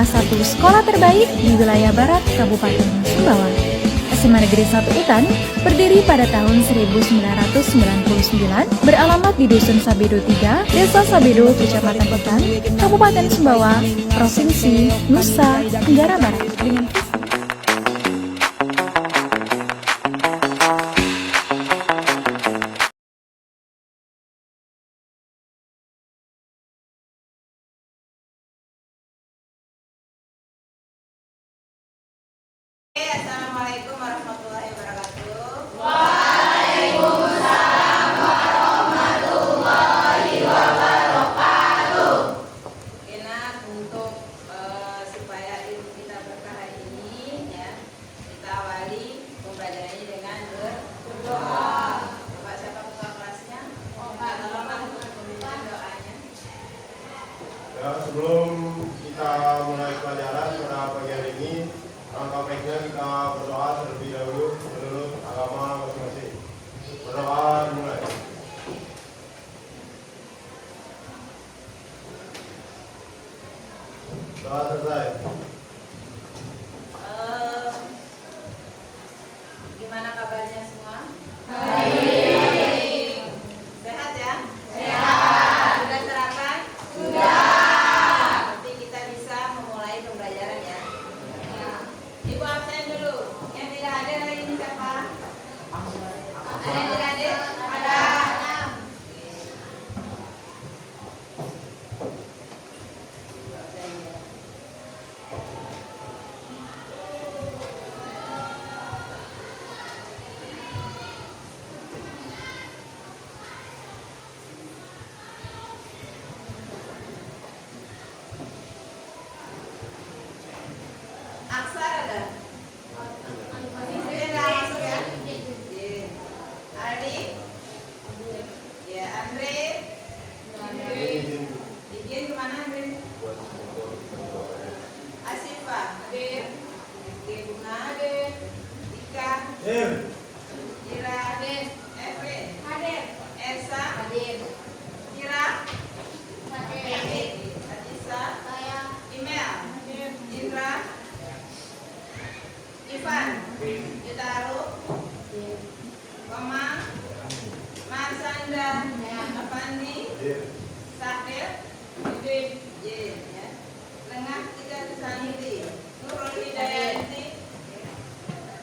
salah satu sekolah terbaik di wilayah barat Kabupaten Sumbawa. SMA Negeri 1 Utan berdiri pada tahun 1999, beralamat di Dusun Sabedo 3, Desa Sabedo, Kecamatan Utan, Kabupaten Sumbawa, Provinsi Nusa Tenggara Barat. Dengan Assalamualaikum warahmatullahi wabarakatuh. Waalaikumsalam warahmatullahi wabarakatuh. Oke, nah, untuk supaya ilmu kita berkah hari ini, ya, kita awali pembelajarannya dengan berdoa. Coba siapa ketua kelasnya? Tolonglah untuk memimpin doanya. Ya, sebelum kita mulai pelajaran pada pagi hari ini, langkah baiknya kita berdoa terlebih dahulu menurut agama masing-masing. Berdoa dimulai. Doa selesai. Gimana kabarnya semua? Baik. Sehat ya? Sehat. Sudah sarapan? Sudah. Nanti kita bisa memulai pembelajaran ya. Ibu absen dulu. Yang tidak hadir hari ini siapa? Ada yang tidak hadir? Ada. Aksar ada? Ini nggak masuk ya? Iya. Ardi? Ya, Andre? Izin kemana Andre? Asifa? Hadir. Oke, Bunga? Hadir. Ika? Ira? Hadir. Evelyn? Hadir. Elsa? Hadir. Kira? Hadir. Adisa? Saya. Email? Hadir. Indra? Ivan? Yutaru? Komang? Marsanda? Avandi? Sakir? J. Ya. Lengah kita Saniti? Nurul Hidayati?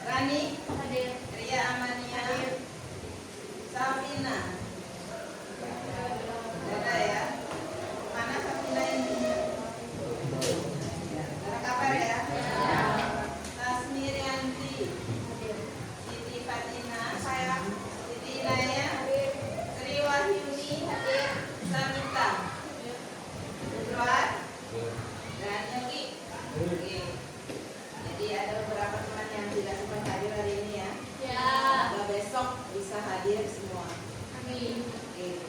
Rani? Ria Amania? Safina? Ada ya? Mana Safina ini? Ada kabar ya? Tasmirianti, Siti Fatina, saya, Siti Inaya, Sri Wahyuni, Samita, Udroat, dan Yogi. Oke. Jadi ada beberapa teman yang tidak sempat hadir hari ini ya. Semoga besok bisa hadir semua. Amin. Oke.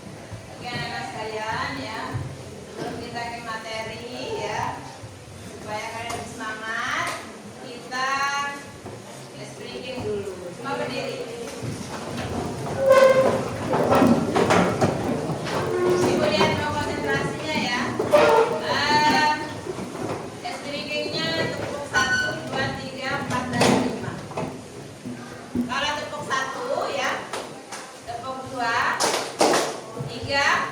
Oke anak-anak sekalian ya. Sebelum kita ke materi ya, supaya kalian lebih semangat, kita speaking dulu. Semua berdiri. Ibu lihat mau konsentrasinya ya. Speakingnya tepuk 1, 2, 3, 4, dan 5. Kalau tepuk 1 ya, tepuk 2, 3,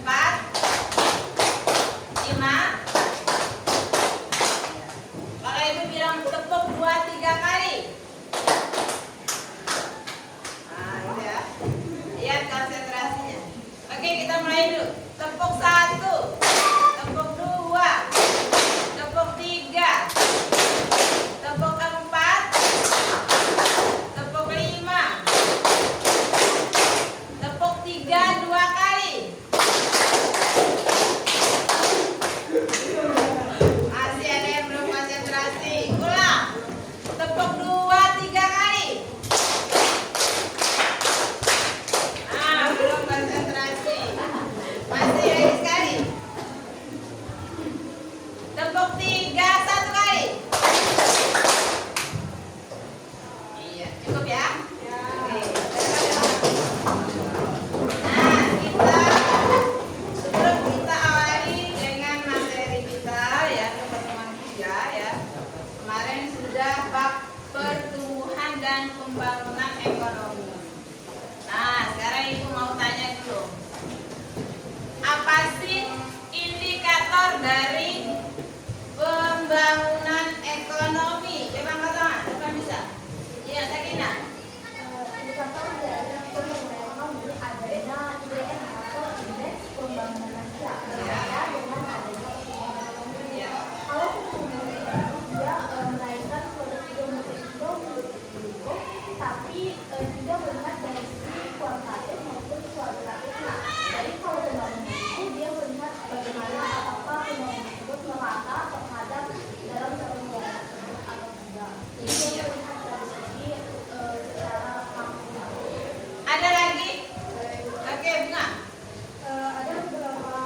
4, 5. Kalau ibu bilang tepuk 2, 3 kali. Nah, itu ya. Lihat konsentrasinya. Oke, kita mulai dulu. Tepuk 1, tepuk 2, tepuk 3, tepuk 4, tepuk 5, tepuk 3 2 kali. Masih ada yang belum konsentrasi. Ulang. Tepuk 2, 3 kali. Belum konsentrasi. pembangunan ekonomi. Nah, sekarang Ibu mau tanya dulu. Apa sih indikator dari pembangunan ekonomi? Coba angkat tangan, siapa bisa? Iya, Sakinah. Indikator dari pembangunan ekonomi adanya IPM atau indeks pembangunan nasional dengan adanya pembangunan ekonomi. Ya. Kalau pembangunan ekonomi dia menaikkan produksi domestik tapi juga melihat dari sisi kualitatif maupun kualitatifnya. Jadi kalau pembangunan itu dia melihat bagaimana apakah pembangunan tersebut merata terhadap dalam satu negara tersebut atau tidak. Jadi dia melihat dari sisi secara makro. Ada lagi? Oke, Bunga. Ada beberapa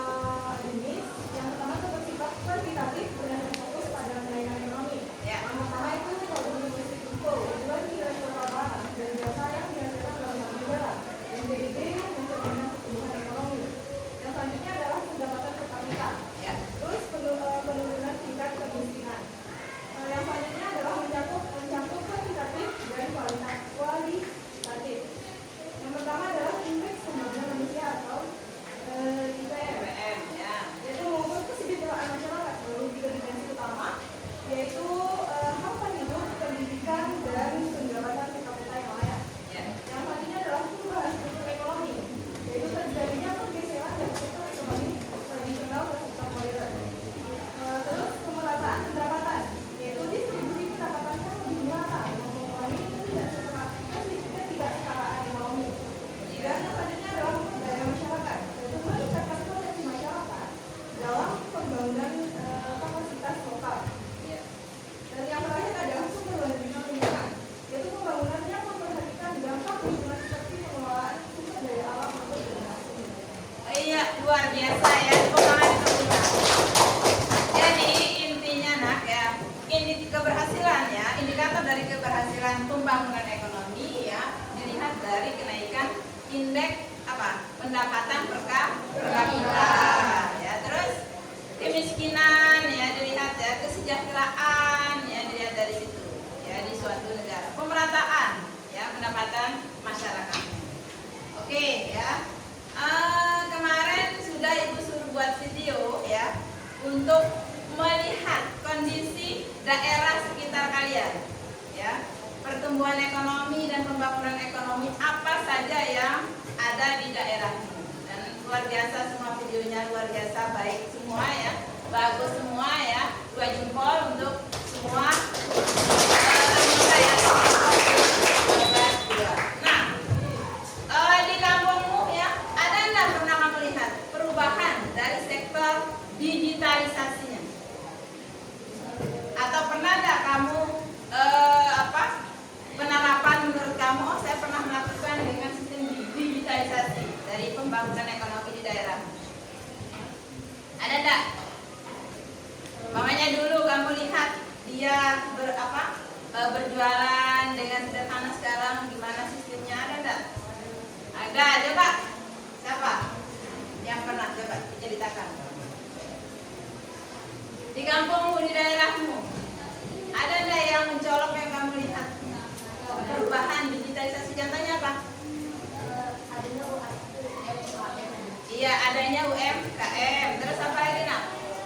jenis. Yang pertama itu bersifat kuantitatif dan berfokus pada kenaikan ekonomi. Ya. Yang pertama itu produksi domestik bruto, tujuan kinerja barang dan jasa yang dihasilkan dalam negara, dan PDB yang mencerminkan pertumbuhan ekonomi. Yang selanjutnya adalah pendapatan per kapita. Ya. Terus penurunan tingkat kemiskinan. Yang selanjutnya adalah mencakup kuantitatif dan kualitatif. Yang pertama adalah indeks pembangunan manusia atau IPM, PM, ya. yaitu mengukur kesejahteraan masyarakat melalui 3 dimensi utama, yaitu harapan hidup, pendidikan, dan pendapatan per kapita yang layak. Ya. Yang selanjutnya adalah perubahan struktur ekonomi, yaitu terjadinya pergeseran dari sektor ekonomi tradisional ke sektor modern. Terus pemerataan pendapatan, yaitu distribusi pendapatan yang lebih merata mengurangi ketidaksetaraan ekonomi. Dan yang selanjutnya adalah daya masyarakat, yaitu meningkatkan potensi masyarakat dalam pembangunan kapasitas lokal. Ya. Dan yang terakhir adalah sumber daya lingkungan, yaitu pembangunan yang memperhatikan dampak lingkungan seperti pengelolaan sumber daya alam maupun generasi. Iya, luar biasa ya. Tepuk tangan untuk kita. Jadi intinya nak ya, ini keberhasilan ya, indikator dari keberhasilan pembangunan ekonomi ya, dilihat dari kenaikan indeks apa? Pendapatan per kapita. Ya, terus kemiskinan ya dilihat ya, kesejahteraan ya dilihat dari situ ya di suatu negara. Pemerataan ya pendapatan masyarakat. Oke ya. Kemarin sudah Ibu suruh buat video ya untuk melihat kondisi daerah sekitar kalian ya, pertumbuhan ekonomi dan pembangunan ekonomi apa saja yang ada di daerahmu. Dan luar biasa semua videonya, luar biasa, baik semua ya, bagus semua ya, 2 jempol untuk semua anggota ya. Nah, di kampungmu ya, ada nggak pernah kamu lihat perubahan dari sektor digitalisasinya? Atau pernah nggak kamu penerapan menurut kamu? Oh, saya pernah melakukan dengan sistem digitalisasi dari pembangunan ekonomi di daerah. Ada nggak? Mamanya dulu kamu lihat dia berjualan dengan sederhana, sekarang gimana sistemnya, ada nggak? Ada, coba. Siapa yang pernah? Coba ceritakan. Di kampungmu, di daerahmu, ada nggak yang mencolok yang kamu lihat? Perubahan digitalisasi, contohnya apa? Adanya UMKM. Iya, adanya UMKM. Terus apa lagi nak?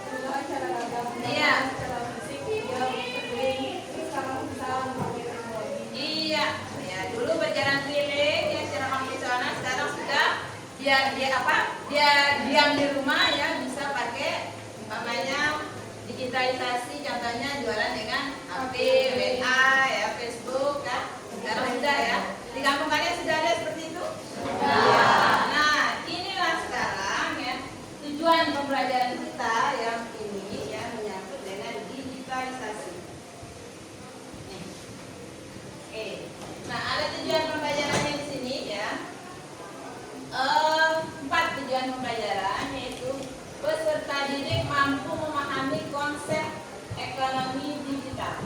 Perubahan cara dagang. Iya. Cara fisik, dia keliling, terus sekarang bisa memakai teknologi. Iya, ya dulu berjalan keliling ya secara konvensional, sekarang sudah dia diam di rumah ya bisa pakai namanya digitalisasi, contohnya jualan dengan HP, WA ya, Facebook ya. Sekarang sudah ya. Di kampung kalian sudah ada seperti itu? Iya. Nah, inilah sekarang ya tujuan pembelajaran kita yang ini ya menyangkut dengan digitalisasi. Nih. Oke. Nah, ada tujuan pembelajarannya di sini ya. 4 tujuan pembelajaran, yaitu peserta didik mampu memahami konsep ekonomi digital.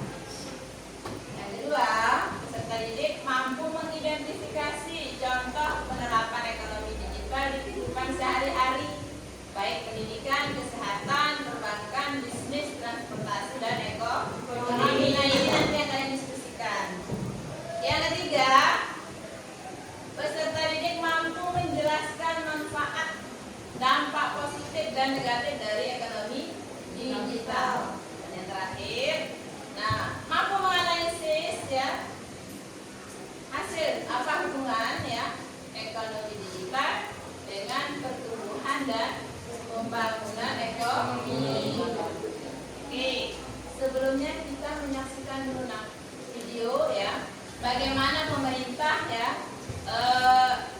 bagaimana pemerintah ya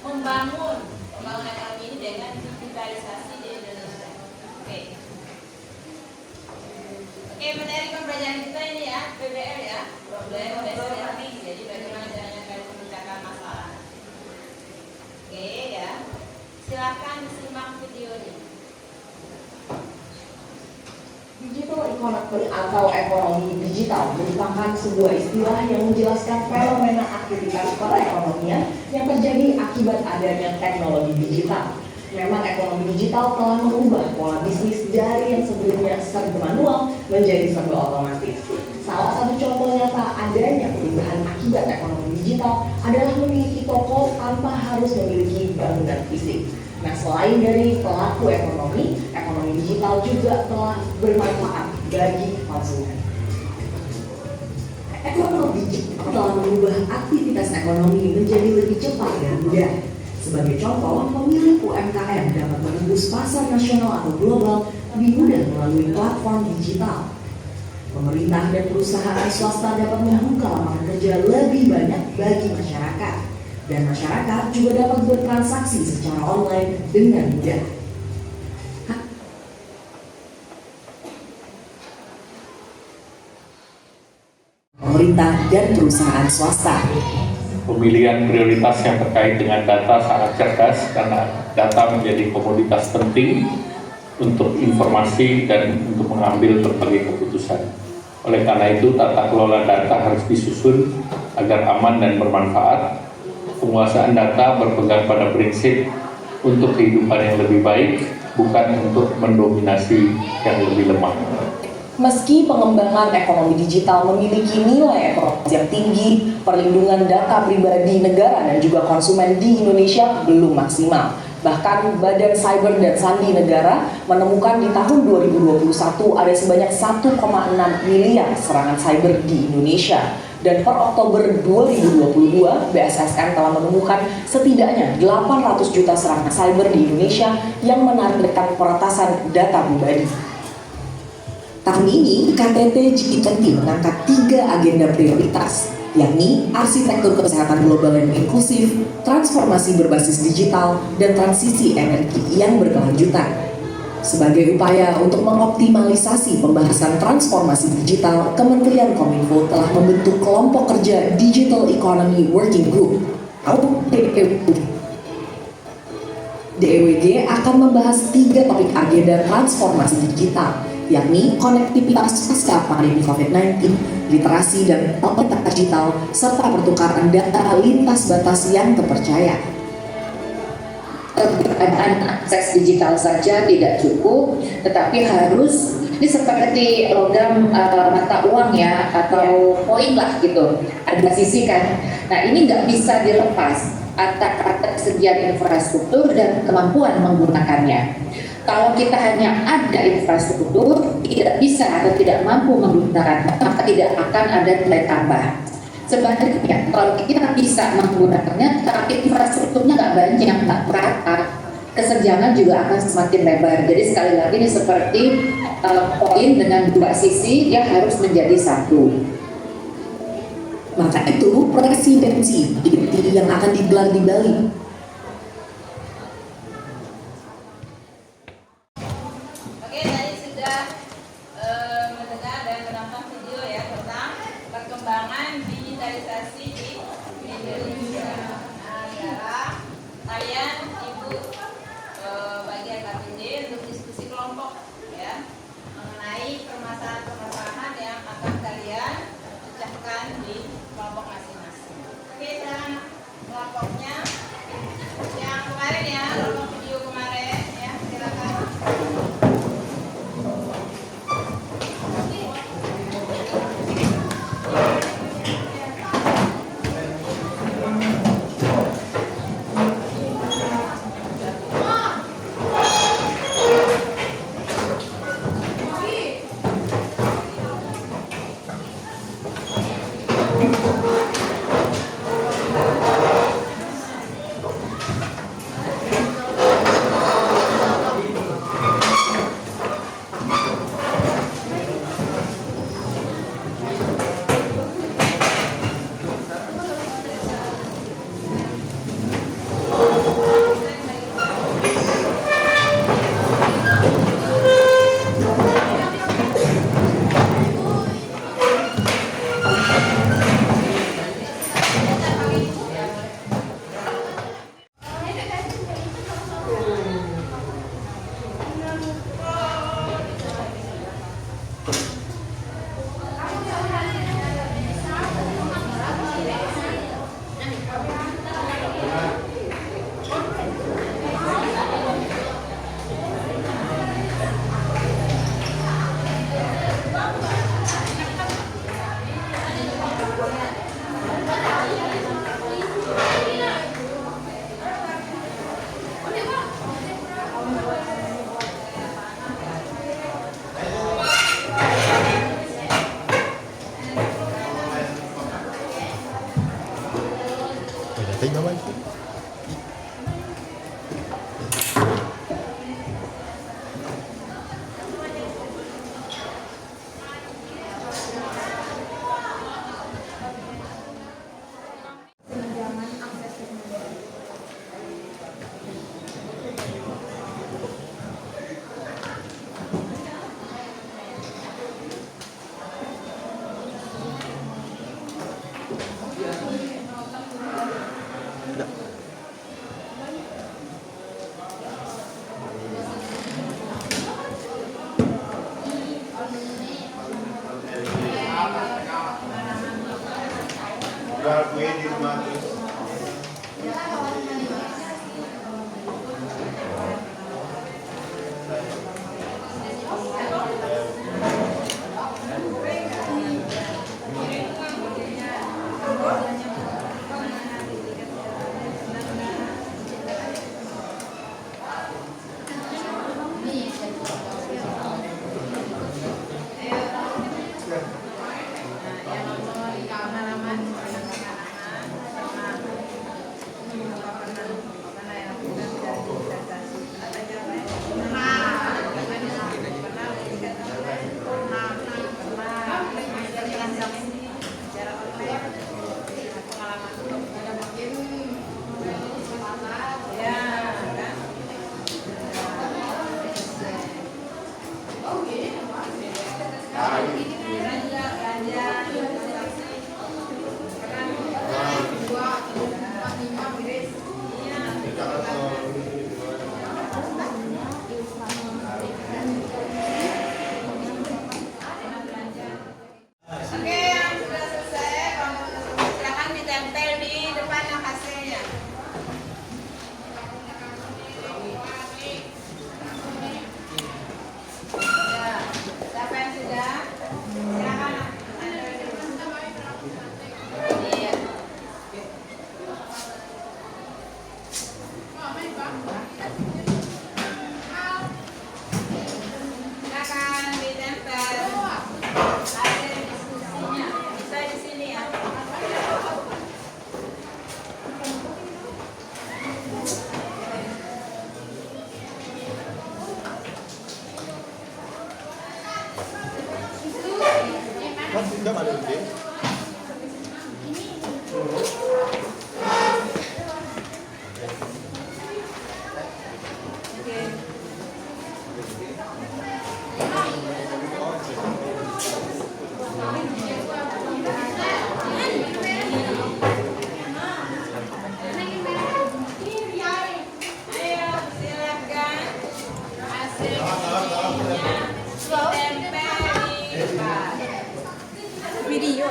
membangun pembangunan ekonomi ini dengan digitalisasi di Indonesia. Oke, materi pembelajaran kita ini ya, PBL ya, problem based learning. Jadi bagaimana caranya kalian memecahkan masalah. Oke ya, silahkan simak videonya. Digital economy atau ekonomi digital merupakan sebuah istilah yang menjelaskan fenomena aktivitas perekonomian yang terjadi akibat adanya teknologi digital. Memang ekonomi digital telah mengubah pola bisnis dari yang sebelumnya serba manual menjadi serba otomatis. Salah satu contoh nyata adanya perubahan akibat ekonomi digital adalah memiliki toko tanpa harus memiliki bangunan fisik. Nah, selain dari pelaku ekonomi digital juga telah bermanfaat bagi konsumen. Ekonomi digital telah mengubah aktivitas ekonomi menjadi lebih cepat dan mudah. Sebagai contoh, pemilik UMKM dapat menembus pasar nasional atau global lebih mudah melalui platform digital. Pemerintah dan perusahaan swasta dapat membuka lapangan kerja lebih banyak bagi masyarakat. Dan masyarakat juga dapat bertransaksi secara online dengan mudah. Pemerintah dan perusahaan swasta. Pemilihan prioritas yang terkait dengan data sangat cerdas karena data menjadi komoditas penting untuk informasi dan untuk mengambil berbagai keputusan. Oleh karena itu, tata kelola data harus disusun agar aman dan bermanfaat. Penguasaan data berpegang pada prinsip untuk kehidupan yang lebih baik, bukan untuk mendominasi yang lebih lemah. Meski pengembangan ekonomi digital memiliki nilai ekonomi yang tinggi, perlindungan data pribadi negara dan juga konsumen di Indonesia belum maksimal. Bahkan Badan Cyber dan Sandi Negara menemukan di tahun 2021 ada sebanyak 1,6 miliar serangan cyber di Indonesia. Dan per Oktober 2022, BSSN telah menemukan setidaknya 800 juta serangan cyber di Indonesia yang menargetkan peretasan data pribadi. Tahun ini, KTT G20 mengangkat 3 agenda prioritas, yakni arsitektur kesehatan global yang inklusif, transformasi berbasis digital, dan transisi energi yang berkelanjutan. Sebagai upaya untuk mengoptimalisasi pembahasan transformasi digital, Kementerian Kominfo telah membentuk kelompok kerja Digital Economy Working Group atau DEWG akan membahas 3 topik agenda transformasi digital, yakni konektivitas pasca pandemi COVID-19, literasi dan otoritas digital, serta pertukaran data lintas batas yang terpercaya. Keberadaan akses digital saja tidak cukup, tetapi harus ini seperti logam mata uang ya, atau poin lah gitu, ada sisi kan. Nah, ini nggak bisa dilepas antara ketersediaan infrastruktur dan kemampuan menggunakannya. Kalau kita hanya ada infrastruktur, tidak bisa atau tidak mampu menggunakannya, maka tidak akan ada nilai tambah. Sebaliknya, kalau kita bisa menggunakannya, tapi infrastrukturnya nggak banyak, nggak merata, kesenjangan juga akan semakin lebar. Jadi sekali lagi ini seperti poin dengan 2 sisi, dia harus menjadi satu. Maka itu, presidensi yang akan digelar di Bali perkembangan digitalisasi di Indonesia. Nah, sekarang kalian ibu bagian KPD untuk diskusi kelompok ya mengenai permasalahan-permasalahan yang akan kalian pecahkan di kelompok masing-masing. Oke, sekarang kelompoknya yang kemarin ya, kelompok video kemarin ya, silakan. Tinggal main. Penunjangan akses teknologi. Jual kue di rumah terus. Oke, yang sudah selesai, silakan ditempel di depan hasilnya. Ya, siapa yang sudah? Silakan. Iya. Silakan ditempel. Hasil diskusinya bisa di sini ya. Kan tidak ada ide. Ayo silakan hasil diskusinya ditempel di depan. Video.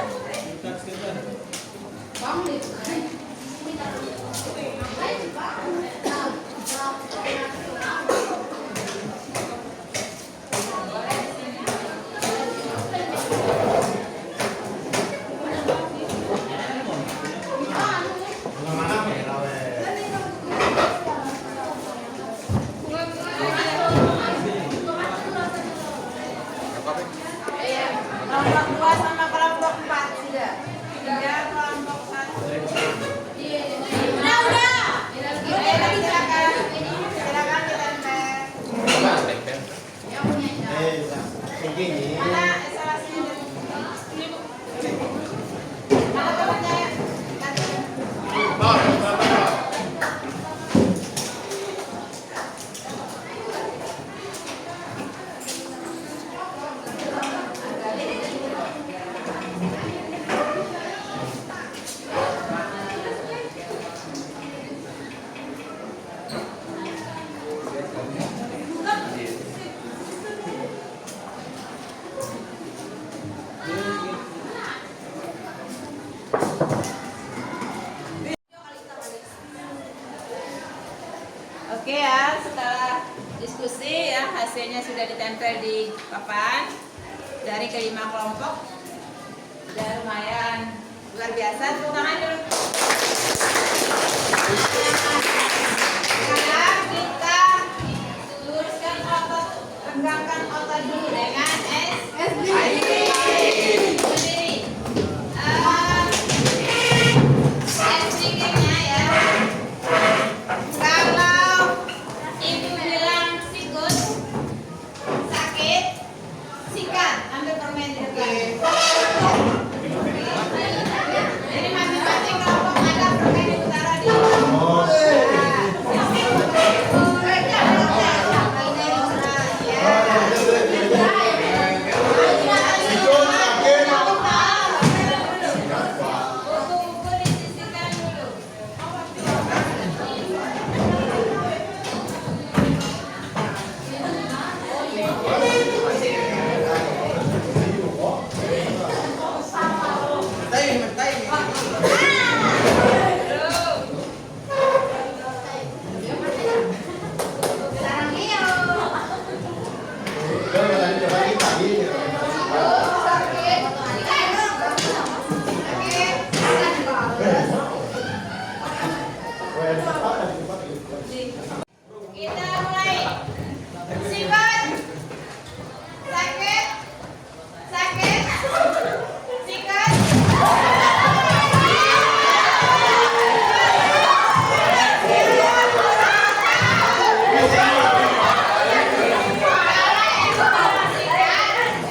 Iya, kelompok 2 sama kelompok 4 sudah. Tinggal kelompok 1. Udah. Ayo silakan. Silakan ditempel. Mana esalasinya? Mana temannya? Oke ya, setelah diskusi ya hasilnya sudah ditempel di papan dari kelima kelompok. Sudah lumayan luar biasa, tepuk tangan dulu. Sekarang kita luruskan otot, renggangkan otot dulu dengan berdiri. Stretchingnya ya. mulai di sini. Kita mulai. Sikat. Sakit. Sakit. Sikat.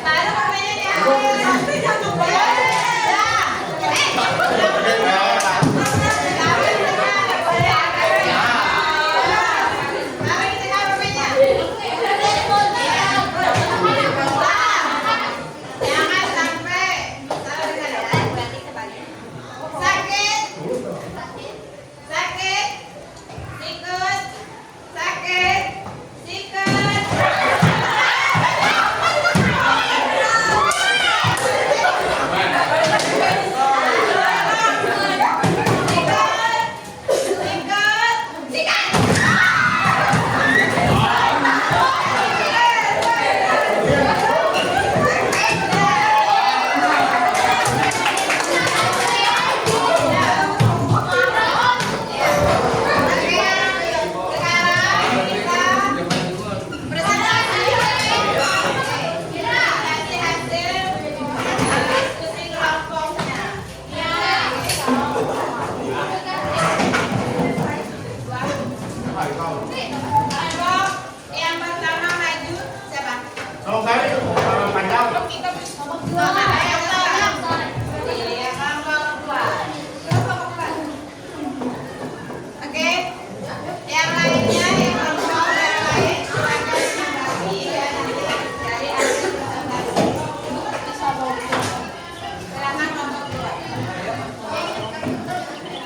Baru pokoknya jangan sampai sakit, sakit, sikut, sakit, sikut. Yang pertama maju siapa? Oke, yang lainnya yang kelompok yang lain akan membagi ya nanti dari hasil presentasi. Silakan kelompok 2.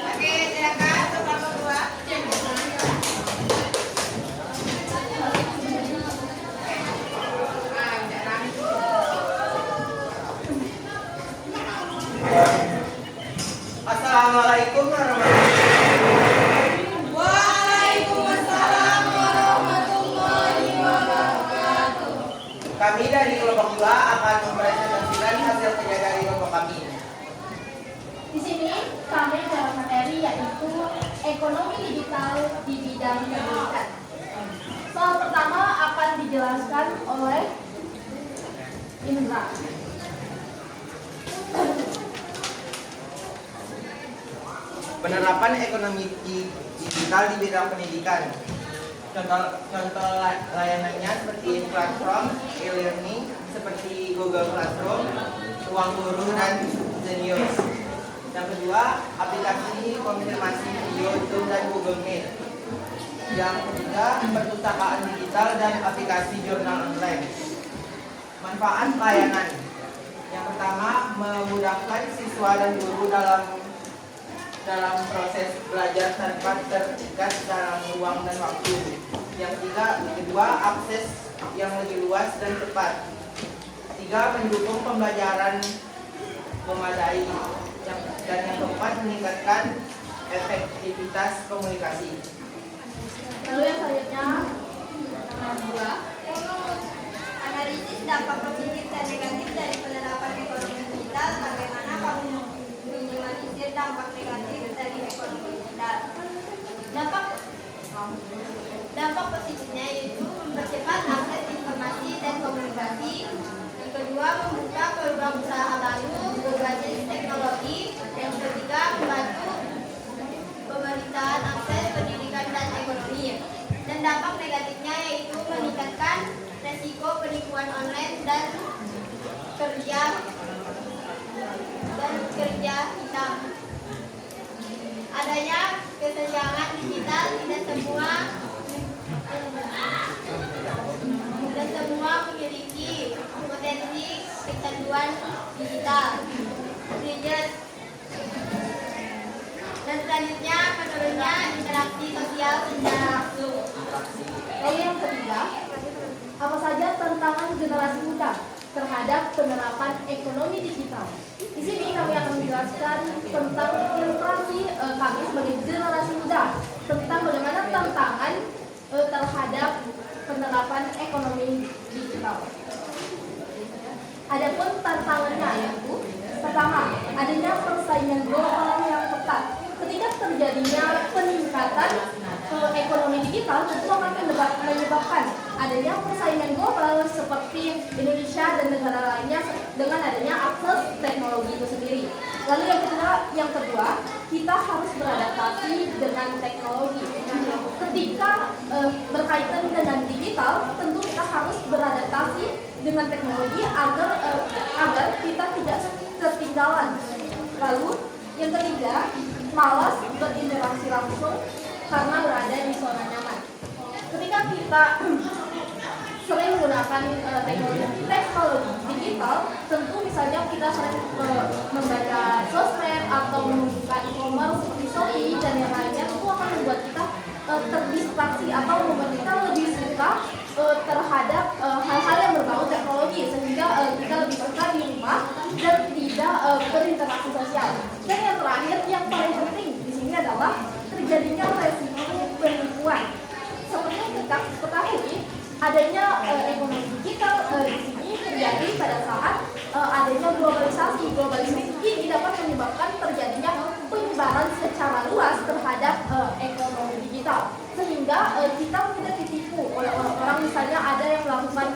Oke, silakan kelompok 2. Assalamualaikum warahmatullahi Waalaikumsalam warahmatullahi wabarakatuh. Kami dari kelompok 2 akan mempresentasikan hasil kerja dari kelompok kami. Di sini kami dalam materi yaitu ekonomi digital di bidang pendidikan. Soal pertama akan dijelaskan oleh Indra. Penerapan ekonomi digital di bidang pendidikan. Contoh layanannya seperti platform e-learning seperti Google Classroom, Ruang Guru dan Zenius. Yang kedua, aplikasi konfirmasi video Zoom dan Google Meet. Yang ketiga, perpustakaan digital dan aplikasi jurnal online. Manfaat layanan. Yang pertama, memudahkan siswa dan guru dalam proses belajar tanpa terikat dalam ruang dan waktu. Yang kedua, akses yang lebih luas dan cepat. 3, mendukung pembelajaran memadai. Dan yang keempat, meningkatkan efektivitas komunikasi. Lalu yang selanjutnya Kedua, analisis dampak positif dan negatif dari penerapan ekonomi digital. Bagaimana kamu minimalisir dampak negatif dari ekonomi digital? Dampak positifnya yaitu mempercepat akses informasi dan komunikasi. Yang kedua, membuka peluang usaha baru berbasis teknologi. Yang ketiga, membantu pemerintahan akses pendidikan dan ekonomi. Dan dampak negatifnya yaitu meningkatkan resiko penipuan online dan kerja hitam. Adanya kesenjangan digital, tidak semua memiliki potensi kecanduan digital. Dan selanjutnya menurunnya interaksi sosial secara langsung. Lalu yang ketiga, apa saja tantangan generasi muda terhadap penerapan ekonomi digital? Di sini kami akan menjelaskan tentang ilustrasi kami sebagai generasi muda tentang bagaimana tantangan terhadap penerapan ekonomi digital. Adapun tantangannya yaitu pertama, adanya persaingan global yang ketat. Ketika terjadinya peningkatan ekonomi digital, tentu akan menyebabkan adanya persaingan global seperti Indonesia dan negara lainnya dengan adanya akses teknologi itu sendiri. Lalu yang kedua, kita harus beradaptasi dengan teknologi. Ketika berkaitan dengan digital, tentu kita harus beradaptasi dengan teknologi agar kita tidak ketinggalan. Lalu yang ketiga, malas berinteraksi langsung karena berada di zona nyaman. Ketika kita sering menggunakan teknologi digital, tentu misalnya kita sering membaca sosmed atau membuka e-commerce seperti Shopee dan yang lainnya, itu akan membuat kita terdistraksi atau membuat kita lebih suka terhadap hal-hal yang berbau teknologi, sehingga kita lebih suka di rumah dan tidak berinteraksi sosial. Dan yang terakhir, yang paling penting di sini adalah terjadinya resiko penipuan. Seperti yang kita ketahui, adanya ekonomi digital di sini terjadi pada saat adanya globalisasi. Globalisasi ini dapat menyebabkan terjadinya penyebaran secara luas terhadap ekonomi digital, sehingga kita tidak ditipu oleh orang-orang. Misalnya ada yang melakukan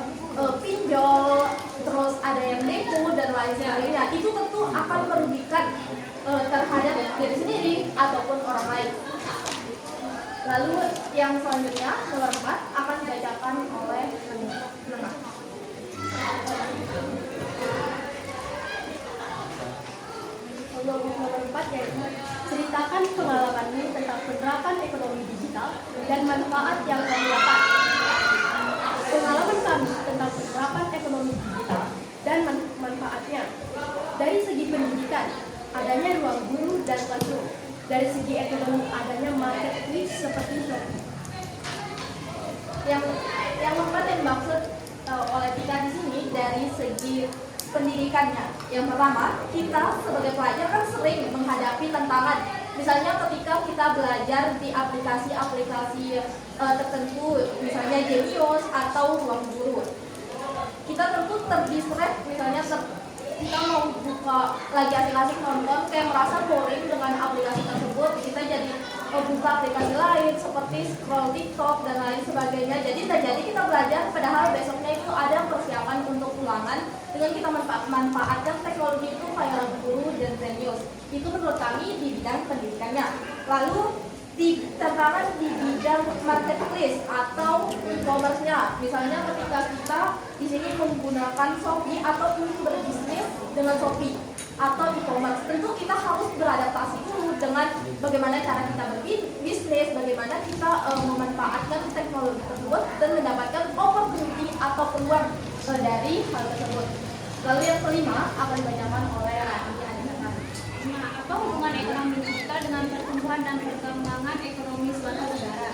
pinjol, terus ada yang nipu dan lain sebagainya. Itu tentu akan merugikan terhadap diri sendiri ataupun orang lain. Lalu yang selanjutnya, nomor 4, akan dibacakan oleh Nena. Nomor 4 yaitu ceritakan pengalamanmu tentang penerapan ekonomi digital dan manfaat yang kamu dapat. Pengalaman kami tentang penerapan ekonomi digital dan manfaatnya. Dari segi pendidikan, adanya ruang guru dan classroom. Dari segi ekonomi, adanya marketplace seperti Shopee. Yang keempat yang dimaksud oleh kita di sini dari segi pendidikannya. Yang pertama, kita sebagai pelajar kan sering menghadapi tantangan. Misalnya ketika kita belajar di aplikasi-aplikasi tertentu, misalnya Genius atau Ruang Guru. Kita tentu terdistract, misalnya kita mau buka lagi asik-asik nonton, kayak merasa boring dengan aplikasi tersebut, kita jadi buka aplikasi lain seperti scroll TikTok dan lain sebagainya. Jadi terjadi kita belajar, padahal besoknya itu ada persiapan untuk ulangan. Dengan kita manfaatkan teknologi itu kayak Guru dan Genius. Itu menurut kami di bidang pendidikannya. Lalu tantangan di bidang marketplace atau e-commerce-nya. Misalnya ketika kita di sini menggunakan Shopee atau ingin berbisnis dengan Shopee atau e-commerce, tentu kita harus beradaptasi dulu dengan bagaimana cara kita berbisnis, bagaimana kita memanfaatkan teknologi tersebut dan mendapatkan opportunity atau peluang dari hal tersebut. Lalu yang kelima akan dibacakan oleh Rani. Apa hubungan ekonomi digital dengan pertumbuhan dan perkembangan ekonomi suatu negara?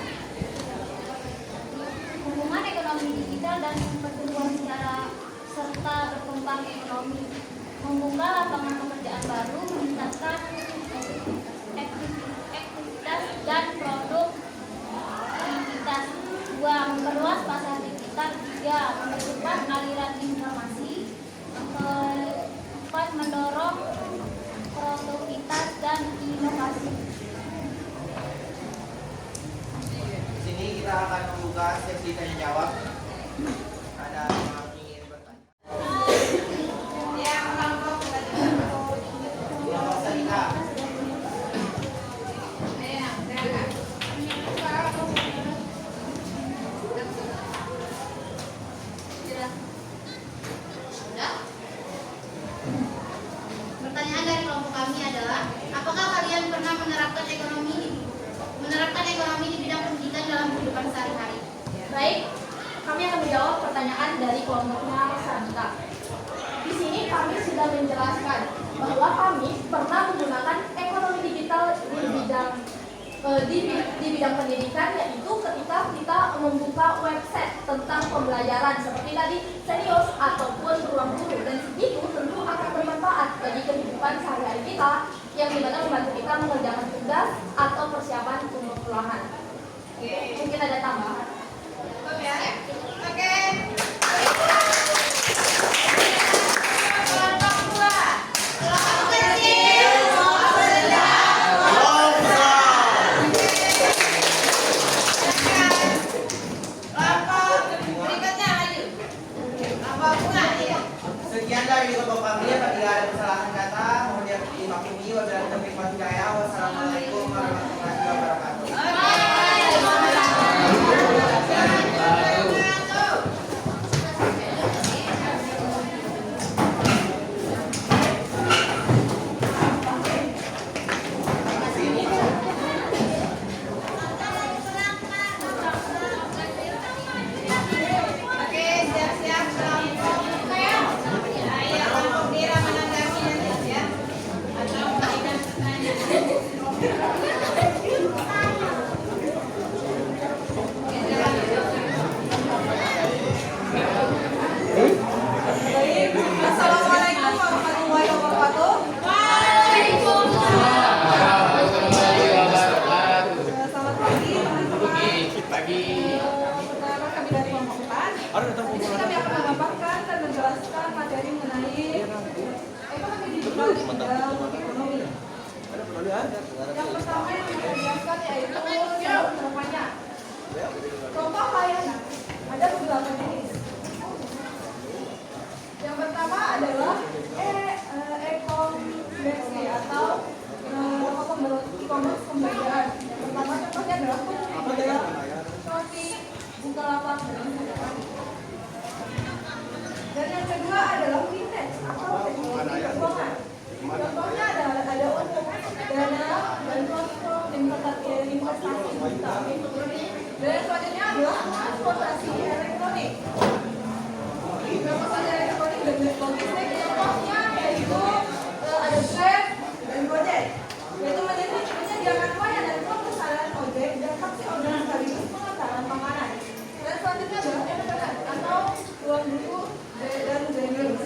Hubungan ekonomi digital dan pertumbuhan secara serta berkembang ekonomi membuka lapangan pekerjaan baru, meningkatkan aktivitas dan produktivitas. 2. Memperluas pasar digital. 3. Mempercepat aliran informasi. 4. Mendorong produktivitas dan inovasi. Di sini kita akan membuka sesi tanya jawab. Ada yang ingin bertanya? Kelompok Salika. Pertanyaan dari kelompok kami adalah, apakah kalian pernah menerapkan ekonomi di bidang pendidikan dalam kehidupan sehari-hari? Baik, kami akan menjawab pertanyaan dari kelompoknya Santa. Di sini kami sudah menjelaskan bahwa kami pernah menggunakan ekonomi digital di bidang pendidikan, yaitu ketika kita membuka website tentang pembelajaran seperti tadi Genius ataupun Ruang Guru, dan itu tentu akan bermanfaat bagi kehidupan keterlibatan membantu kita mengerjakan tugas atau persiapan untuk ulangan. Mungkin ada tambahan. Oke. Sekian dari kelompok kami. Apabila ada kesalahan kata, mohon dimaklumi. Wabillahi taufiq wal hidayah. Wassalamualaikum warahmatullahi wabarakatuh. Oke, siap-siap kelompok ya, kelompok Dira menanggapi nanti ya. Atau memberikan pertanyaan. Assalamualaikum warahmatullahi wabarakatuh. Selamat pagi teman-teman. Pertama kami dari kelompok 4. Di sini kami akan memaparkan dan menjelaskan materi mengenai ekonomi digital di bidang ekonomi. Yang pertama yang kita jelaskan yaitu contohnya. Contoh layanan ada beberapa jenis. Yang pertama adalah e-commerce atau e-commerce pembayaran. Yang pertama contohnya adalah pembayaran Shopee, Bukalapak, dan lain-lain. Dan yang kedua adalah fintech atau teknologi keuangan. Contohnya ada untuk dana, bantuan investasi digital. Dan yang selanjutnya adalah transportasi elektronik. Transportasi elektronik dan logistik contohnya yaitu ada Grab dan Gojek, yaitu menyediakan layanan pemesanan ojek dan taksi online sekaligus pengantaran makanan. Dan selanjutnya adalah internet atau ruang buku dan gaming.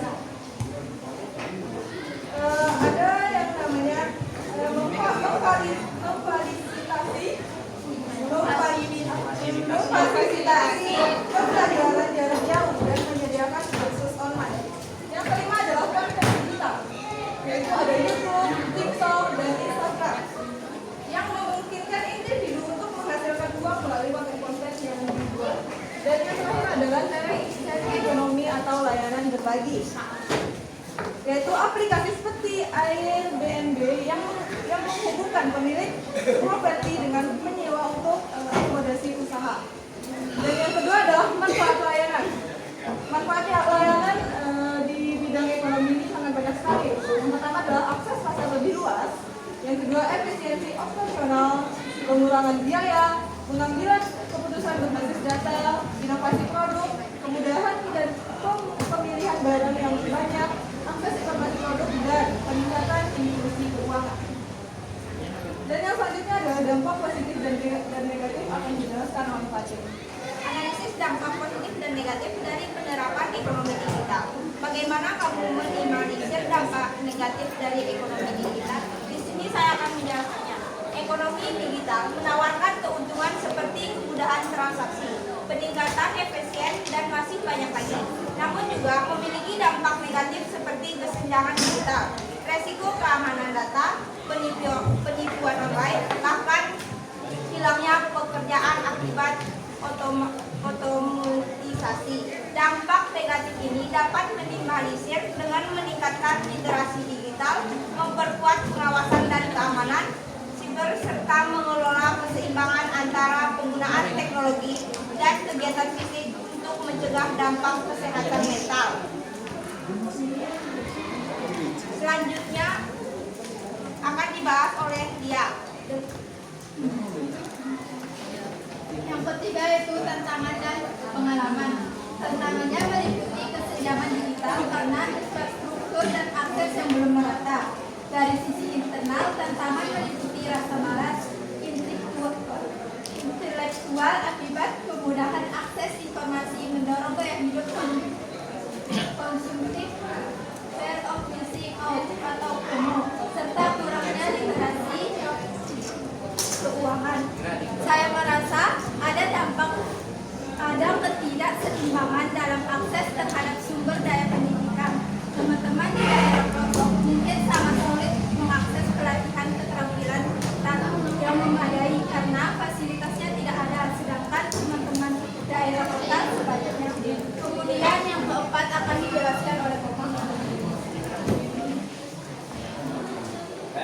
Ada yang namanya memfasilitasi pembelajaran jarak jauh dan menyediakan kursus online. Yang kelima adalah konten digital, yaitu ada YouTube, TikTok, dan Instagram, yang memungkinkan individu untuk menghasilkan uang melalui konten yang dibuat. Dan yang terakhir adalah seri ekonomi atau layanan berbagi, yaitu aplikasi seperti Airbnb yang menghubungkan pemilik properti dengan menyewa untuk akomodasi usaha. Dan yang kedua adalah manfaat layanan. Manfaat layanan di bidang ekonomi ini sangat banyak sekali. Yang pertama adalah akses pasar lebih luas. Yang kedua efisiensi operasional, pengurangan biaya, pengambilan keputusan berbasis data, inovasi produk, kemudahan dan pemilihan barang yang banyak, akses informasi produk dan peningkatan inklusi keuangan. Dan yang selanjutnya adalah dampak positif dan negatif akan dijelaskan oleh Pak Cik. Analisis dampak positif dan negatif dari penerapan ekonomi digital. Bagaimana kamu meminimalisir dampak negatif dari ekonomi digital? Di sini saya akan menjelaskannya. Ekonomi digital menawarkan keuntungan seperti kemudahan transaksi, peningkatan efisien, dan masih banyak lagi. Namun juga memiliki dampak negatif seperti kesenjangan digital, resiko keamanan data, penipuan online, bahkan hilangnya pekerjaan akibat otomatisasi. Dampak negatif ini dapat minimalisir dengan meningkatkan literasi digital, memperkuat pengawasan dan keamanan siber, serta mengelola keseimbangan antara penggunaan teknologi dan kegiatan fisik untuk mencegah dampak kesehatan mental. Selanjutnya akan dibahas oleh dia. Yang ketiga yaitu tantangan dan pengalaman. Tantangannya meliputi kesenjangan digital karena infrastruktur dan akses yang belum merata. Dari sisi internal, tantangan meliputi rasa malas intelektual akibat kemudahan akses informasi mendorong gaya hidup konsumtif, fear of missing out atau FOMO, serta kurangnya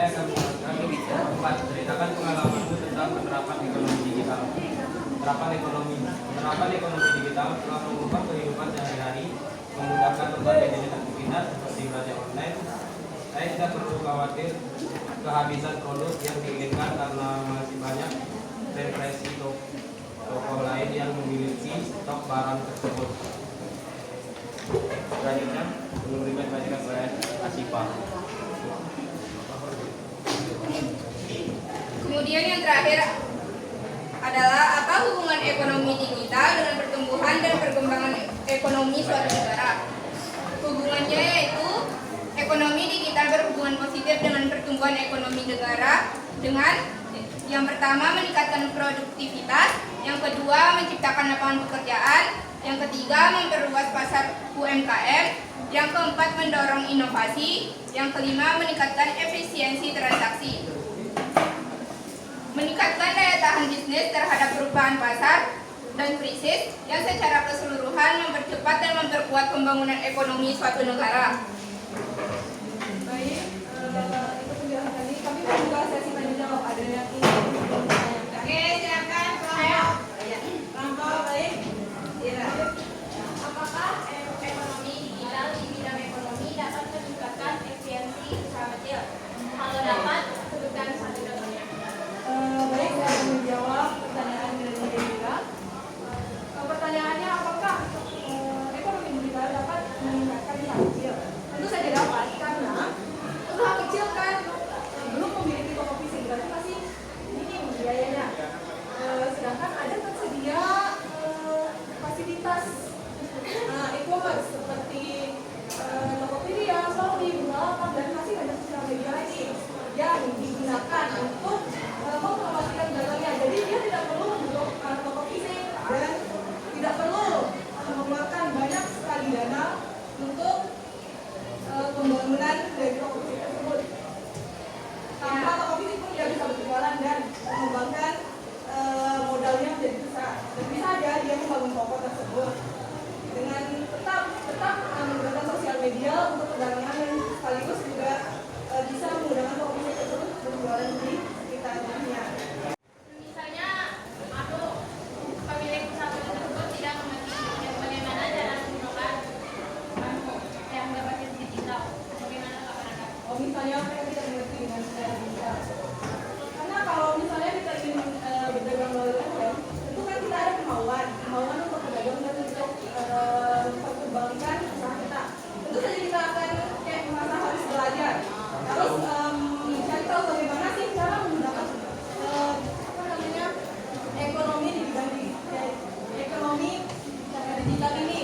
Keempat, ceritakan pengalamanmu tentang penerapan ekonomi digital. Penerapan ekonomi digital telah mengubah kehidupan sehari-hari, memudahkan berbagai jenis aktivitas seperti belanja online. Saya tidak perlu khawatir kehabisan produk yang diinginkan karena masih banyak referensi toko lain yang memiliki stok barang tersebut. Selanjutnya, memberikan dibacakan oleh Asifa. Kemudian yang terakhir adalah apa hubungan ekonomi digital dengan pertumbuhan dan perkembangan ekonomi suatu negara. Hubungannya yaitu ekonomi digital berhubungan positif dengan pertumbuhan ekonomi negara dengan yang pertama meningkatkan produktivitas, yang kedua menciptakan lapangan pekerjaan, yang ketiga memperluas pasar UMKM, yang keempat mendorong inovasi, yang kelima meningkatkan efisiensi transaksi. Meningkatkan daya tahan bisnis terhadap perubahan pasar dan krisis yang secara keseluruhan mempercepat dan memperkuat pembangunan ekonomi suatu negara. Baik, itu penjelasan tadi. Kami membuka sesi tanya jawab. Ada yang ingin bertanya? Oke, silakan. Kelompok baik. Ira. Apakah ekonomi digital di bidang ekonomi dapat meningkatkan efisiensi usaha kecil? Kalau dapat, sebutkan satu contohnya. Baik, saya akan menjawab pertanyaan dari Ira. Pertanyaannya, apakah ekonomi digital dapat meningkatkan usaha kecil? Tentu saja dapat, karena usaha kecil kan belum memiliki toko fisik, berarti masih minim biayanya. Sedangkan ada tersedia fasilitas e-commerce seperti Tokopedia, Shopee, Bukalapak, dan masih banyak sosial media lain yang digunakan untuk mempromosikan dagangannya. Jadi dia tidak perlu untuk toko fisik dan tidak perlu mengeluarkan banyak sekali dana untuk pembangunan dari toko fisik tersebut. Tanpa toko fisik pun dia bisa berjualan dan mengembangkan modalnya menjadi besar. Dan bisa aja dia membangun toko tersebut dengan tetap menggunakan sosial media untuk perdagangan dan sekaligus juga bisa menggunakan toko fisik tersebut berjualan di sekitarnya. Misalnya, aku pemilik usaha tersebut tidak memiliki bagaimana cara menggunakan yang berbasis digital. Bagaimana Pak? Misalnya mereka tidak mengerti dengan cara digital. Karena kalau misalnya kita ingin berdagang melalui web, tentu kan kita ada kemauan untuk berdagang dan untuk memperkembangkan usaha kita. Tentu saja kita akan kayak merasa harus belajar, harus mencari tahu bagaimana sih cara menggunakan ekonomi di bidang ekonomi digital ini.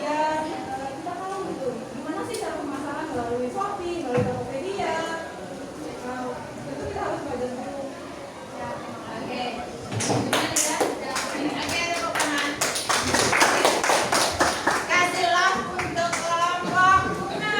Ya kita tahu gitu, gimana sih cara pemasaran melalui Shopee, melalui Tokopedia. Tentu kita harus belajar dulu. Ya. Oke. Oke, tepuk tangan. Kasih love untuk kelompok Buna.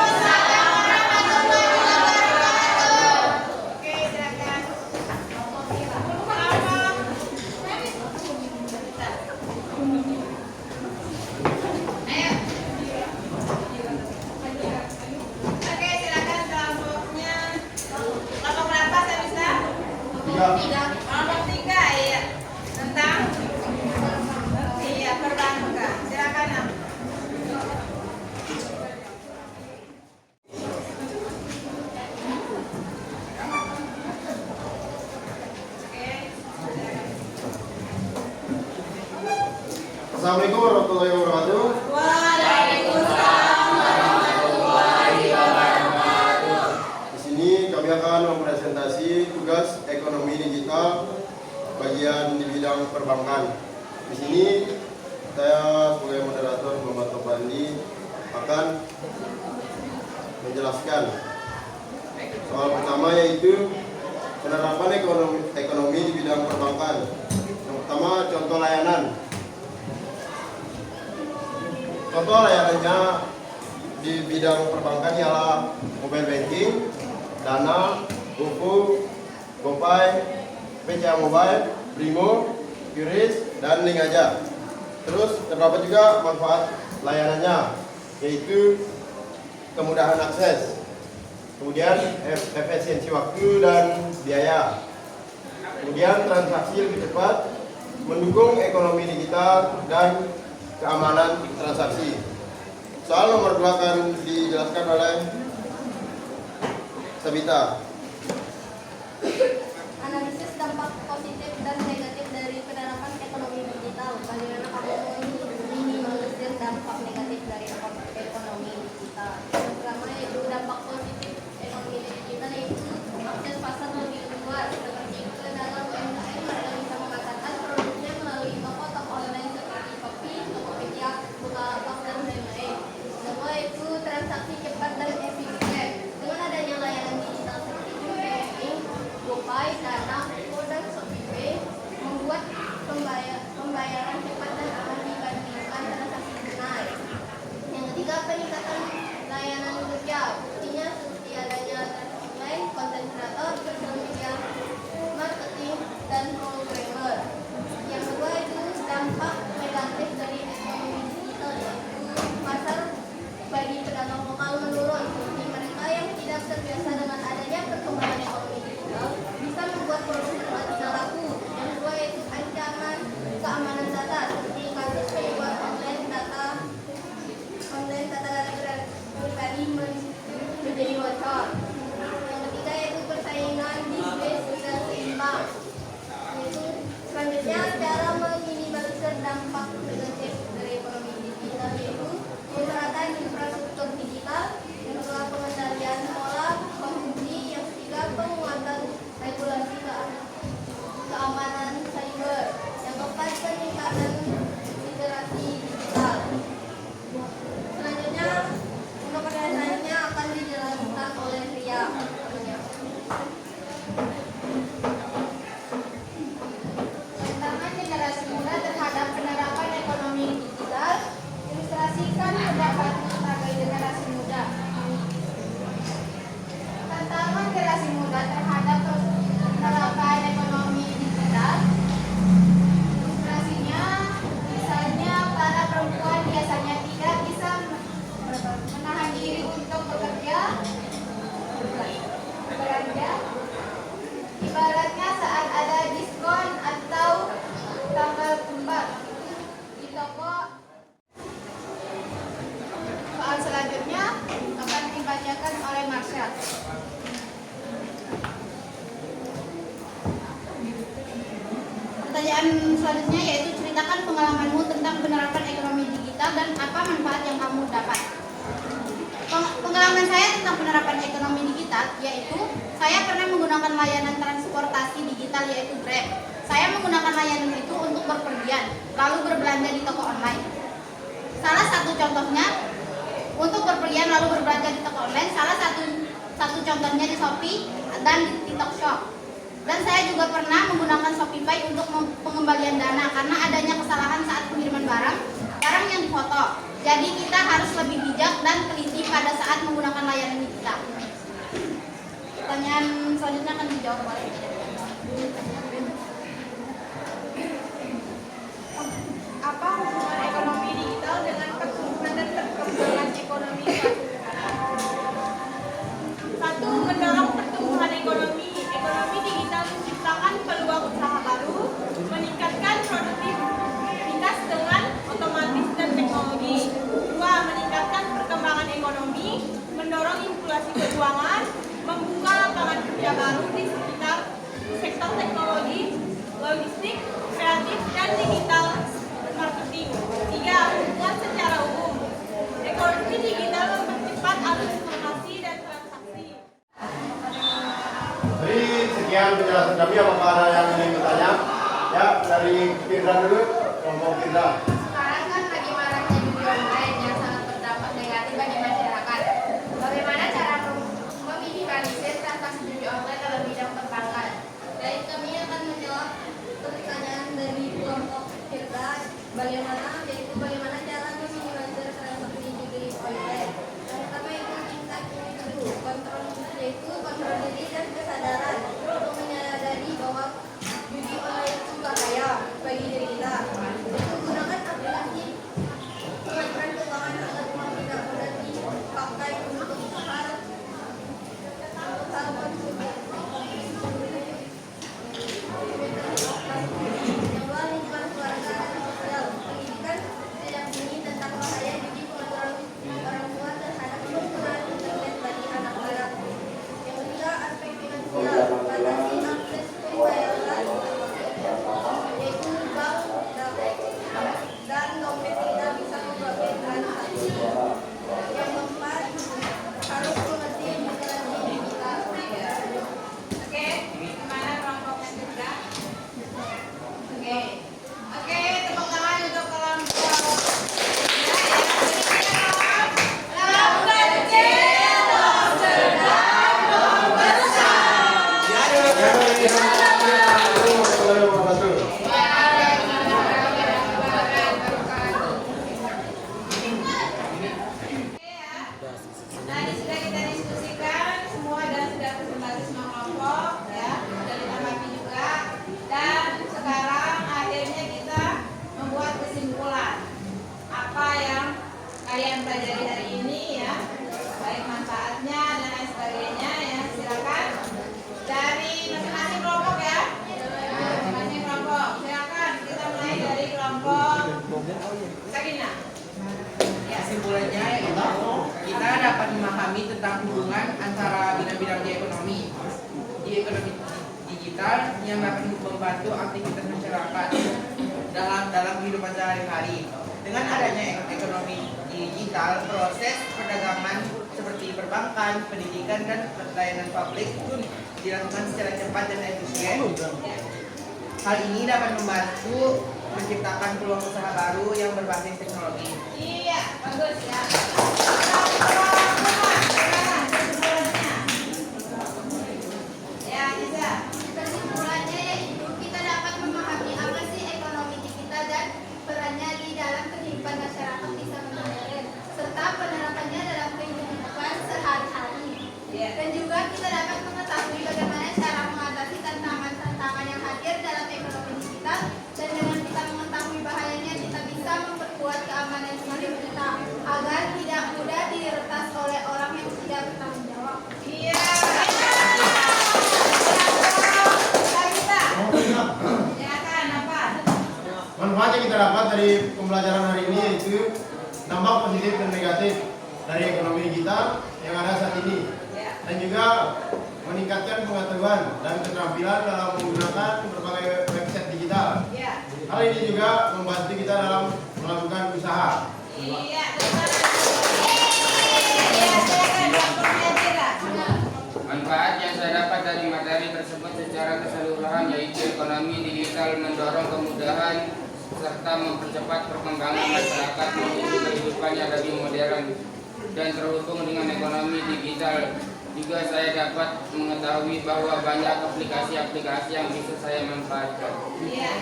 Assalamualaikum warahmatullahi wabarakatuh. Waalaikumsalam warahmatullahi wabarakatuh. Oke, silakan. Ayo. Oke, silakan kelompoknya. Kelompok berapa saya bisa? Tiga. Kelompok 3, iya. Tentang perbankan. Silakan, Am. Assalamualaikum warahmatullahi wabarakatuh. Waalaikumsalam warahmatullahi wabarakatuh. Di sini kami akan mempresentasi tugas ekonomi digital bagian di bidang perbankan. Di sini saya sebagai moderator Muhammad Topandi akan menjelaskan soal pertama, yaitu penerapan ekonomi di bidang perbankan. Yang pertama, contoh layanan. Contoh layanannya di bidang perbankan ialah mobile banking, dana, GoFo, GoPay, BCA Mobile, Primo, QRIS, dan Link Aja. Terus terdapat juga manfaat layanannya, yaitu kemudahan akses, kemudian efisiensi waktu dan biaya, kemudian transaksi lebih cepat, mendukung ekonomi digital dan keamanan transaksi. Soal nomor 2 akan dijelaskan oleh Sabita. Analisis dampak positif dan negatif dari penerapan ekonomi digital. Bagaimana kamu meminimalisir dampak negatif dari ekonomi digital? Yang pertama yaitu dampak positif ekonomi digital, yaitu akses pasar lebih luas, seperti kendaraan UMKM yang bisa memasarkan produknya melalui toko-toko online seperti Shopee, Tokopedia, Bukalapak, dan lain-lain. Kedua yaitu transaksi cepat dan efisien. Dengan adanya layanan digital seperti banking, GoPay, Dana, dan ShopeePay membuat pembayaran cepat dan aman dibandingkan transaksi tunai. Yang ketiga, peningkatan layanan kerja, buktinya seperti adanya online, konten kreator, social media, marketing, dan programmer. Yang kedua itu dampak negatif dari ekonomi digital, yaitu pasar bagi pedagang lokal menurun, seperti mereka yang tidak terbiasa dengan adanya perkembangan ekonomi digital bisa membuat produk mereka tidak laku. Yang kedua yaitu ancaman keamanan data, seperti kasus penipuan online data pribadi menjadi bocor. Yang ketiga yaitu persaingan bisnis tidak seimbang. Yaitu selanjutnya cara meminimalisir dampak negatif dari ekonomi digital, yaitu pemerataan infrastruktur digital, yang kedua pengendalian pola konsumsi, yang ketiga penguatan regulasi keamanan cyber, yang keempat peningkatan literasi digital. Selanjutnya untuk pertanyaan selanjutnya akan dijelaskan oleh Ria. Tantangan generasi muda terhadap penerapan ekonomi digital. Ilustrasikan pendapat sebagai generasi muda. Tantangan generasi muda terhadap penerapan ekonomi digital. Ilustrasinya, misalnya para perempuan biasanya tidak bisa menahan diri untuk bekerja, belanja. Ibaratnya saat ada diskon atau tanggal kembar di toko. Soal selanjutnya akan dibacakan oleh Marshall. Pertanyaan selanjutnya yaitu ceritakan pengalamanmu tentang penerapan ekonomi digital dan apa manfaat yang kamu dapat. Pengalaman saya tentang penerapan ekonomi digital yaitu saya pernah menggunakan layanan transportasi digital yaitu Grab. Saya menggunakan layanan itu untuk berpergian lalu berbelanja di toko online. Salah satu contohnya untuk berpergian lalu berbelanja di toko online, salah satu contohnya di Shopee dan di TikTok Shop. Dan saya juga pernah menggunakan ShopeePay untuk pengembalian dana karena adanya kesalahan saat pengiriman barang yang difoto. Jadi kita harus lebih bijak dan teliti pada saat menggunakan layanan digital. Pertanyaan selanjutnya akan dijawab oleh apa hubungan ekonomi digital dengan pertumbuhan dan perkembangan ekonomi suatu negara? Satu, mendorong pertumbuhan ekonomi. Ekonomi digital menciptakan peluang usaha baru, meningkatkan produktivitas dengan otomatis dan teknologi. Dua, meningkatkan perkembangan ekonomi, mendorong inflasi keuangan, membuka lapangan kerja baru di sekitar sektor teknologi, logistik, kreatif, dan digital marketing. Tiga, hubungan secara umum. Ekonomi digital mempercepat alur informasi dan transaksi. Jadi sekian penjelasan kami. Apakah ada yang ingin bertanya? Ya, dari Firda dulu, kelompok Firda. Sekarang kan lagi maraknya judi online yang sangat berdampak negatif bagi masyarakat. Bagaimana cara meminimalisir transaksi judi online dalam bidang perbankan? Baik, kami akan menjawab pertanyaan dari kelompok Firda. Bagaimana cara meminimalisir transaksi judi online? Yang pertama itu tingkat individu, yaitu kontrol diri dan kesadaran Tadi sudah kita diskusikan semua dan sudah presentasi semua kelompok ya, sudah ditanggapi juga. Dan sekarang akhirnya kita membuat kesimpulan apa yang kalian pelajari hari ini ya, baik manfaatnya dan lain sebagainya ya. Silakan dari masing-masing kelompok ya, masing-masing kelompok. Silakan kita mulai dari kelompok Sakina. Kesimpulannya yaitu kita dapat memahami tentang hubungan antara bidang-bidang di ekonomi digital yang dapat membantu aktivitas masyarakat dalam kehidupan sehari-hari. Dengan adanya ekonomi digital, proses perdagangan seperti perbankan, pendidikan, dan layanan publik pun dilakukan secara cepat dan efisien. Hal ini dapat membantu menciptakan peluang usaha baru yang berbasis teknologi. Iya, bagus ya. Ya, Nisa. Kesimpulannya yaitu kita dapat memahami apa sih ekonomi digital dan perannya di dalam kehidupan masyarakat di zaman modern serta penerapannya dalam kehidupan sehari-hari. Dan juga kita dapat mengetahui bagaimana cara mengatasi tantangan-tantangan yang hadir dalam ekonomi digital, dan dengan kita mengetahui bahayanya kita bisa memperkuat keamanan sistem kita agar tidak mudah diretas oleh orang yang tidak bertanggung jawab. Iya. Silakan apa? Manfaat yang kita dapat dari pembelajaran hari ini yaitu dampak positif dan negatif dari ekonomi digital yang ada saat ini, dan juga meningkatkan pengetahuan dan keterampilan dalam menggunakan berbagai website digital. Hal ini juga membantu kita dalam melakukan usaha. Iya, silakan kelompoknya Tira. Manfaat yang saya dapat dari materi tersebut secara keseluruhan yaitu ekonomi digital mendorong kemudahan serta mempercepat perkembangan masyarakat menuju kehidupan yang lebih modern dan terhubung dengan ekonomi digital. Juga saya dapat mengetahui bahwa banyak aplikasi-aplikasi yang bisa saya manfaatkan. Iya.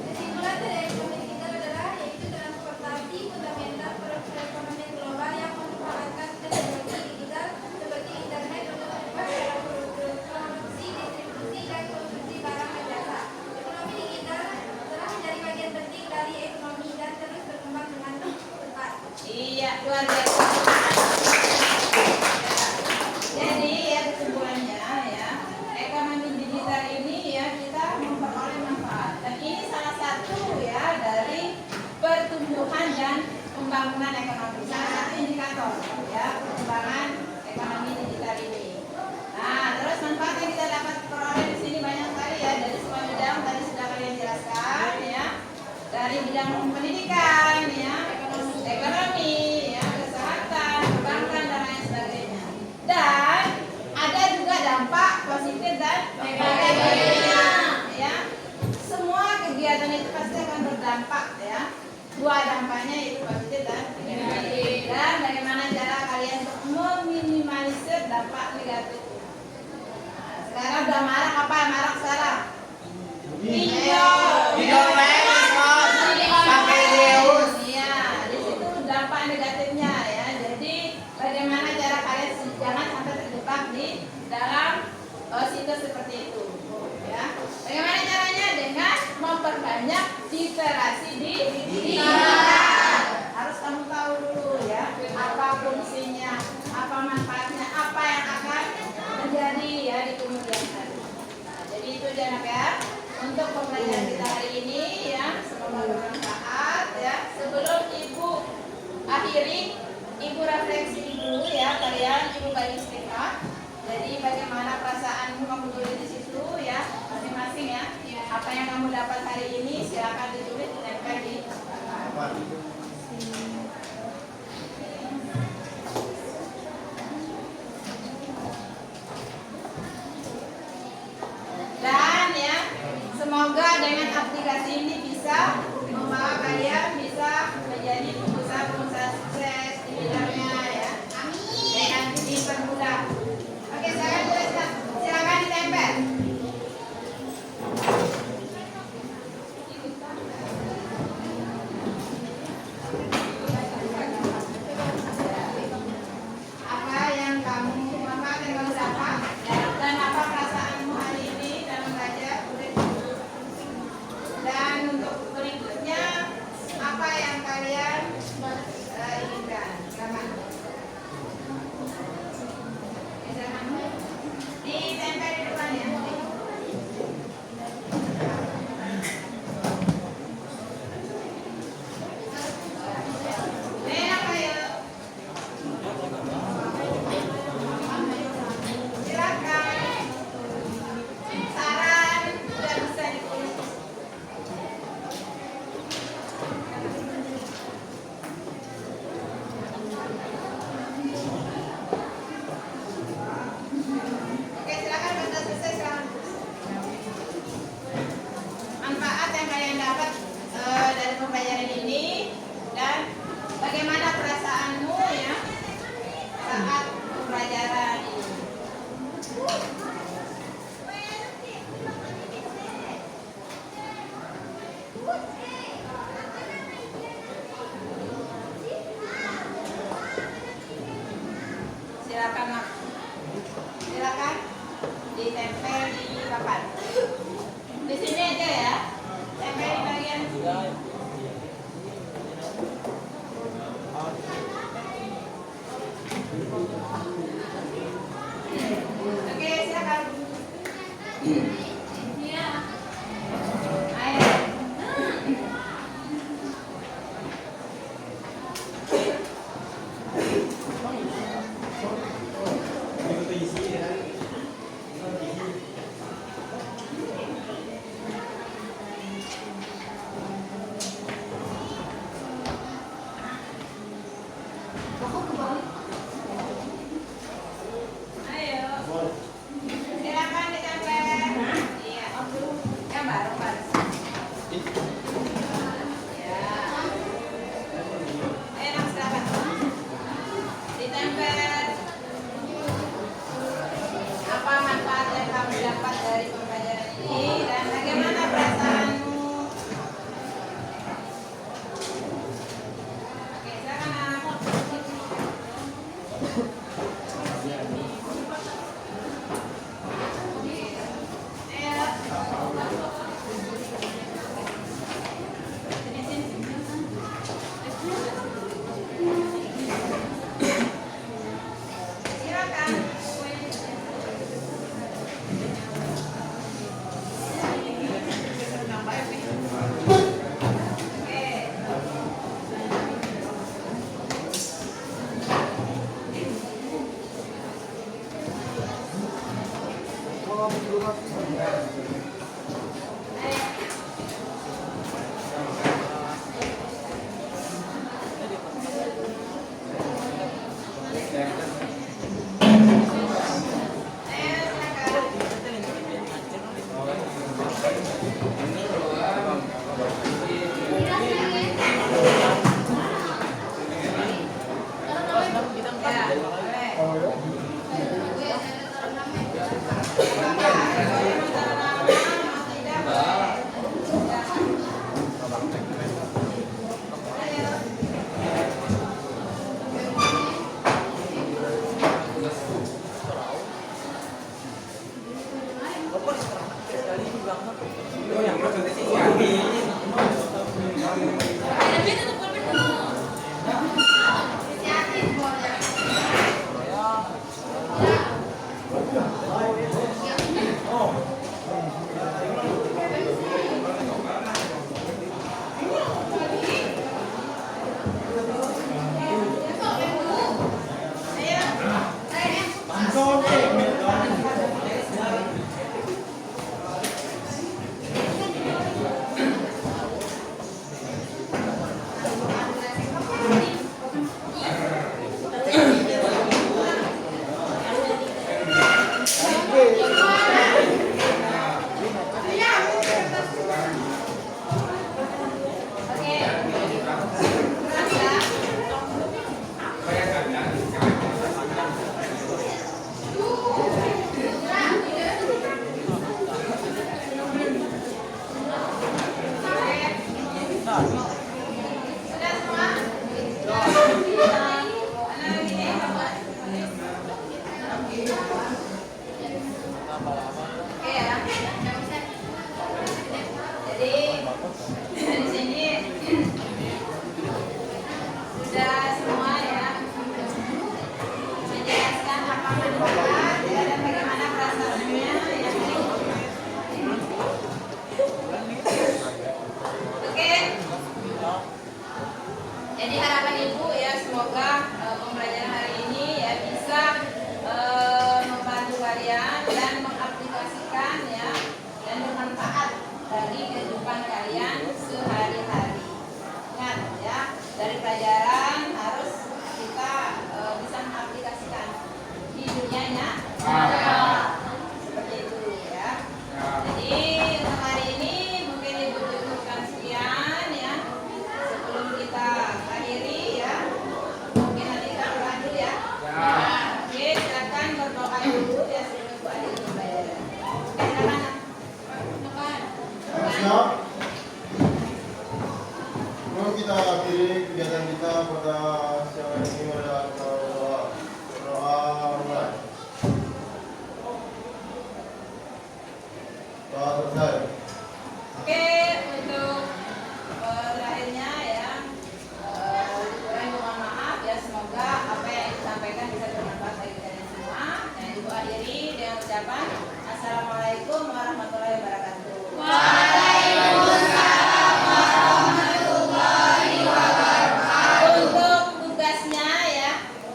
Kesimpulan dari ekonomi digital adalah yaitu transportasi fundamental perekonomian global yang memanfaatkan teknologi digital seperti internet untuk mempercepat produksi, distribusi, dan konsumsi barang dan jasa. Ekonomi digital telah menjadi bagian penting dari ekonomi dan terus berkembang dengan cepat. Iya, luar biasa. Jadi ya kesimpulannya ya, ekonomi digital ini ya kita memperoleh manfaat, dan ini salah satu ya dari pertumbuhan dan pembangunan ekonomi, salah satu indikator ya perkembangan ekonomi digital ini. Nah, terus manfaat yang kita dapat peroleh di sini banyak sekali ya, dari semua bidang tadi sudah kalian jelaskan ya, dari bidang pendidikan ya, ekonomi ya, kesehatan, perbankan, dan lain sebagainya. Dan ada juga dampak positif dan negatifnya ya. Semua kegiatan itu pasti akan berdampak ya. Dua dampaknya yaitu positif dan negatif. Dan bagaimana cara kalian untuk meminimalisir dampak negatif? Nah, sekarang udah marak apa? Marak sekarang? Video sampai Zeus. Iya, di situ dampak negatifnya ya. Jadi bagaimana cara kalian jangan sampai terjebak di dalam situs seperti itu ya. Bagaimana caranya? Dengan memperbanyak literasi digital. Harus kamu tahu dulu ya, apa fungsinya, apa manfaatnya, apa yang akan terjadi ya di kemudian hari. Nah, jadi itu jangan ya untuk pembelajaran kita hari ini ya, semoga bermanfaat ya. Sebelum Ibu akhiri, Ibu refleksi dulu ya kalian, Ibu bagi stiker. Jadi bagaimana perasaanmu kamu tulis di situ ya, masing-masing ya. Apa yang kamu dapat hari ini silakan ditulis ditempel di dan ya, semoga dengan aplikasi ini bisa membawa kalian bisa menjadi pengusaha-pengusaha sukses di bidangnya ya. Amin. Dengan dipermudah. Silakan ditempel. Iya. Yang baru. Ya. Ayo, silakan. Ditempel. Apa manfaat yang kamu dapat dari pembelajaran ini dan bagaimana perasaanmu? Oke, silakan anak. Jadi harapan Ibu ya semoga pembelajaran hari ini ya bisa membantu kalian dan mengaplikasikan ya dan bermanfaat bagi kehidupan kalian sehari-hari. Ingat ya, dari pelajaran harus kita bisa mengaplikasikan di dunia nyata. Seperti itu ya. Jadi untuk hari ini mungkin Ibu cukupkan sekian ya. Sebelum kita akhiri ya, mungkin nanti kita ulang dulu ya. Oke, silakan berdoa dulu ya sebelum Ibu akhiri pembelajaran. Oke, silakan. Siap. Sebelum kita akhiri kegiatan kita pada siang hari ini adalah berdoa online. Doa selesai. Oke, untuk terakhirnya ya, kurang mohon maaf ya, semoga apa yang disampaikan bisa bermanfaat bagi kalian semua. Dan Ibu akhiri dengan ucapan persiapan. Assalamualaikum warahmatullahi wabarakatuh. Untuk tugasnya ya,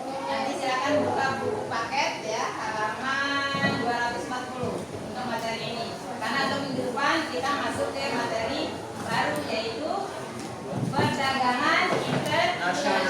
nanti silakan buka buku paket ya, halaman 240 untuk materi ini. Karena untuk minggu depan kita masuk ke materi baru, yaitu perdagangan internasional.